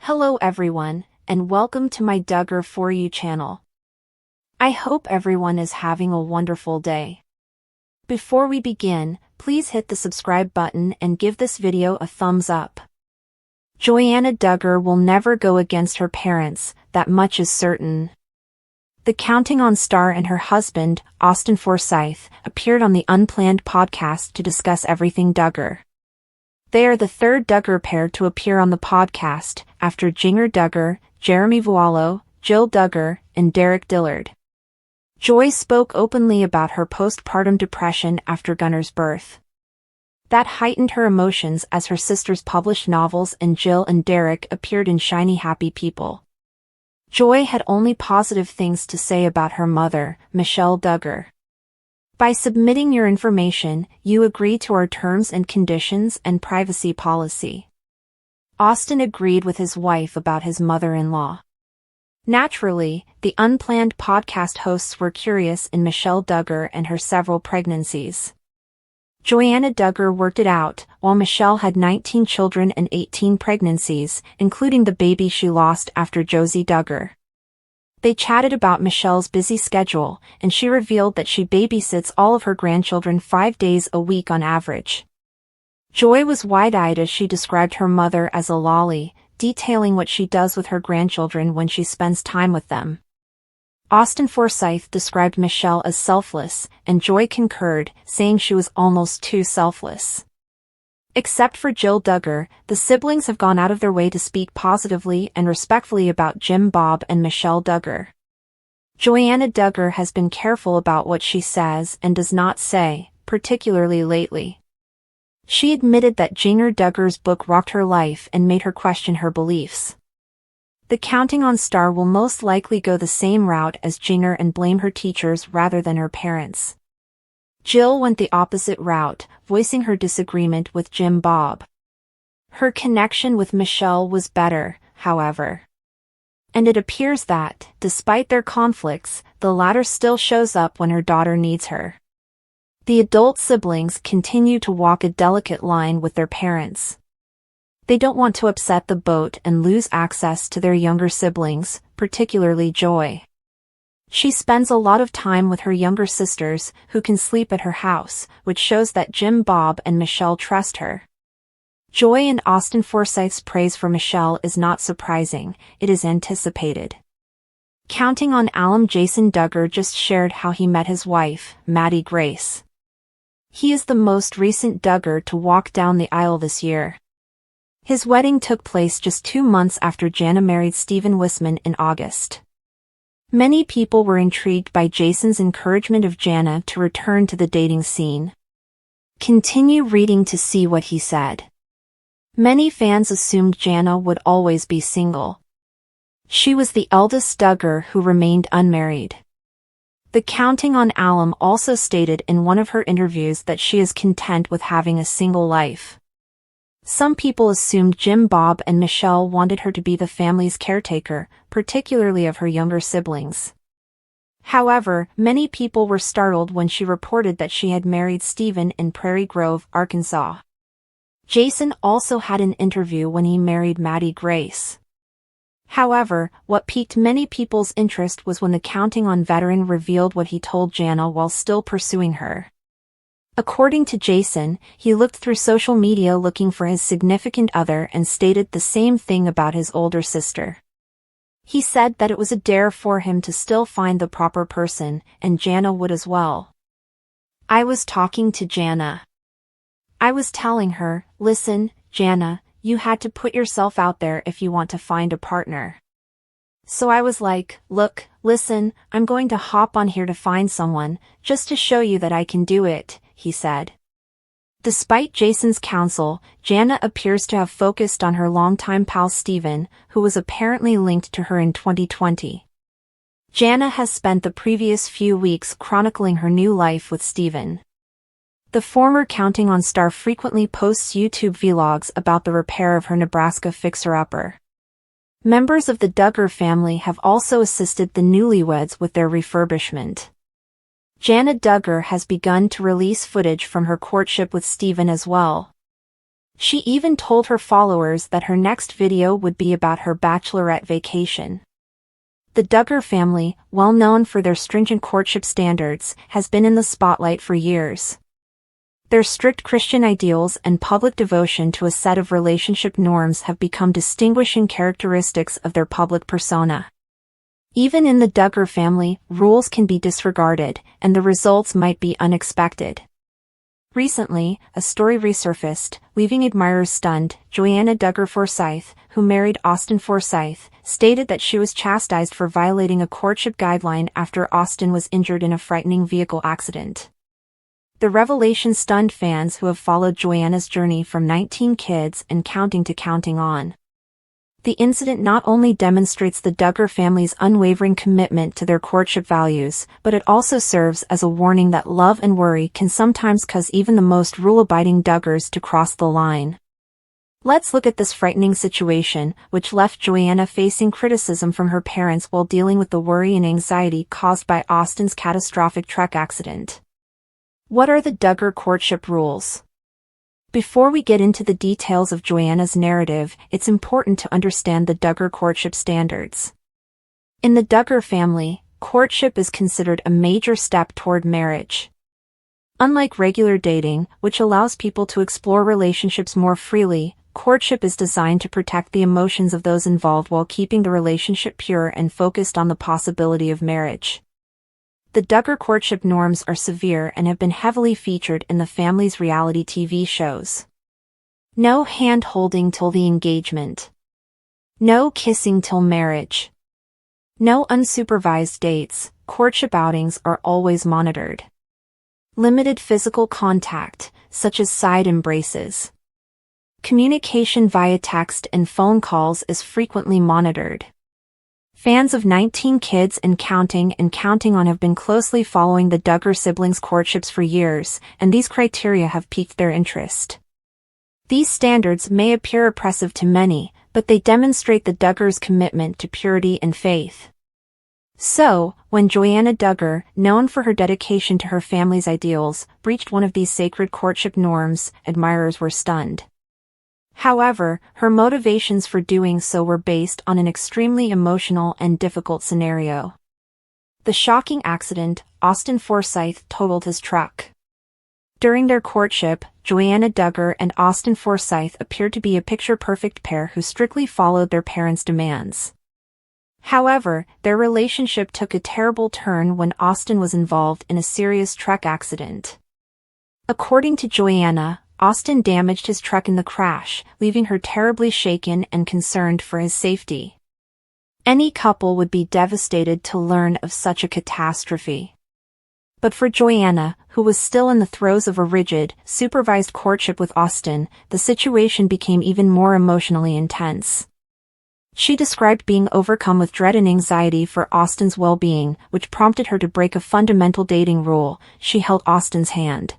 Hello everyone, and welcome to my Duggar For You channel. I hope everyone is having a wonderful day. Before we begin, please hit the subscribe button and give this video a thumbs up. Joanna Duggar will never go against her parents, that much is certain. The Counting On star and her husband, Austin Forsyth, appeared on the Unplanned podcast to discuss everything Duggar. They are the third Duggar pair to appear on the podcast, after Jinger Duggar, Jeremy Vuolo, Jill Duggar, and Derek Dillard. Joy spoke openly about her postpartum depression after Gunner's birth. That heightened her emotions as her sisters published novels and Jill and Derek appeared in Shiny Happy People. Joy had only positive things to say about her mother, Michelle Duggar. By submitting your information, you agree to our terms and conditions and privacy policy. Austin agreed with his wife about his mother-in-law. Naturally, the Unplanned podcast hosts were curious in Michelle Duggar and her several pregnancies. Joanna Duggar worked it out, while Michelle had 19 children and 18 pregnancies, including the baby she lost after Josie Duggar. They chatted about Michelle's busy schedule, and she revealed that she babysits all of her grandchildren 5 days a week on average. Joy was wide-eyed as she described her mother as a lolly, detailing what she does with her grandchildren when she spends time with them. Austin Forsyth described Michelle as selfless, and Joy concurred, saying she was almost too selfless. Except for Jill Duggar, the siblings have gone out of their way to speak positively and respectfully about Jim Bob and Michelle Duggar. Joanna Duggar has been careful about what she says and does not say, particularly lately. She admitted that Jinger Duggar's book rocked her life and made her question her beliefs. The Counting On star will most likely go the same route as Jinger and blame her teachers rather than her parents. Jill went the opposite route, voicing her disagreement with Jim Bob. Her connection with Michelle was better, however. And it appears that, despite their conflicts, the latter still shows up when her daughter needs her. The adult siblings continue to walk a delicate line with their parents. They don't want to upset the boat and lose access to their younger siblings, particularly Joy. She spends a lot of time with her younger sisters, who can sleep at her house, which shows that Jim Bob and Michelle trust her. Joy and Austin Forsyth's praise for Michelle is not surprising, it is anticipated. Counting On alum Jason Duggar just shared how he met his wife, Maddie Grace. He is the most recent Duggar to walk down the aisle this year. His wedding took place just 2 months after Jana married Stephen Wisman in August. Many people were intrigued by Jason's encouragement of Jana to return to the dating scene. Continue reading to see what he said. Many fans assumed Jana would always be single. She was the eldest Duggar who remained unmarried. The Counting On alum also stated in one of her interviews that she is content with having a single life. Some people assumed Jim Bob and Michelle wanted her to be the family's caretaker, particularly of her younger siblings. However, many people were startled when she reported that she had married Stephen in Prairie Grove, Arkansas. Jason also had an interview when he married Maddie Grace. However, what piqued many people's interest was when the Counting On veteran revealed what he told Jana while still pursuing her. According to Jason, he looked through social media looking for his significant other and stated the same thing about his older sister. He said that it was a dare for him to still find the proper person, and Jana would as well. I was talking to Jana. I was telling her, listen, Jana, you had to put yourself out there if you want to find a partner. So I was like, look, listen, I'm going to hop on here to find someone, just to show you that I can do it, he said. Despite Jason's counsel, Jana appears to have focused on her longtime pal Stephen, who was apparently linked to her in 2020. Jana has spent the previous few weeks chronicling her new life with Stephen. The former Counting On star frequently posts YouTube vlogs about the repair of her Nebraska fixer-upper. Members of the Duggar family have also assisted the newlyweds with their refurbishment. Jana Duggar has begun to release footage from her courtship with Stephen as well. She even told her followers that her next video would be about her bachelorette vacation. The Duggar family, well known for their stringent courtship standards, has been in the spotlight for years. Their strict Christian ideals and public devotion to a set of relationship norms have become distinguishing characteristics of their public persona. Even in the Duggar family, rules can be disregarded, and the results might be unexpected. Recently, a story resurfaced, leaving admirers stunned. Joanna Duggar Forsyth, who married Austin Forsyth, stated that she was chastised for violating a courtship guideline after Austin was injured in a frightening vehicle accident. The revelation stunned fans who have followed Joanna's journey from 19 kids and counting on. The incident not only demonstrates the Duggar family's unwavering commitment to their courtship values, but it also serves as a warning that love and worry can sometimes cause even the most rule-abiding Duggars to cross the line. Let's look at this frightening situation, which left Joanna facing criticism from her parents while dealing with the worry and anxiety caused by Austin's catastrophic truck accident. What are the Duggar courtship rules? Before we get into the details of Joanna's narrative, it's important to understand the Duggar courtship standards. In the Duggar family, courtship is considered a major step toward marriage. Unlike regular dating, which allows people to explore relationships more freely, courtship is designed to protect the emotions of those involved while keeping the relationship pure and focused on the possibility of marriage. The Duggar courtship norms are severe and have been heavily featured in the family's reality TV shows. No hand-holding till the engagement. No kissing till marriage. No unsupervised dates. Courtship outings are always monitored. Limited physical contact, such as side embraces. Communication via text and phone calls is frequently monitored. Fans of 19 Kids and Counting on have been closely following the Duggar siblings' courtships for years, and these criteria have piqued their interest. These standards may appear oppressive to many, but they demonstrate the Duggars' commitment to purity and faith. So, when Joanna Duggar, known for her dedication to her family's ideals, breached one of these sacred courtship norms, admirers were stunned. However, her motivations for doing so were based on an extremely emotional and difficult scenario. The shocking accident, Austin Forsyth totaled his truck. During their courtship, Joanna Duggar and Austin Forsyth appeared to be a picture-perfect pair who strictly followed their parents' demands. However, their relationship took a terrible turn when Austin was involved in a serious truck accident. According to Joanna, Austin damaged his truck in the crash, leaving her terribly shaken and concerned for his safety. Any couple would be devastated to learn of such a catastrophe. But for Joanna, who was still in the throes of a rigid, supervised courtship with Austin, the situation became even more emotionally intense. She described being overcome with dread and anxiety for Austin's well-being, which prompted her to break a fundamental dating rule. She held Austin's hand.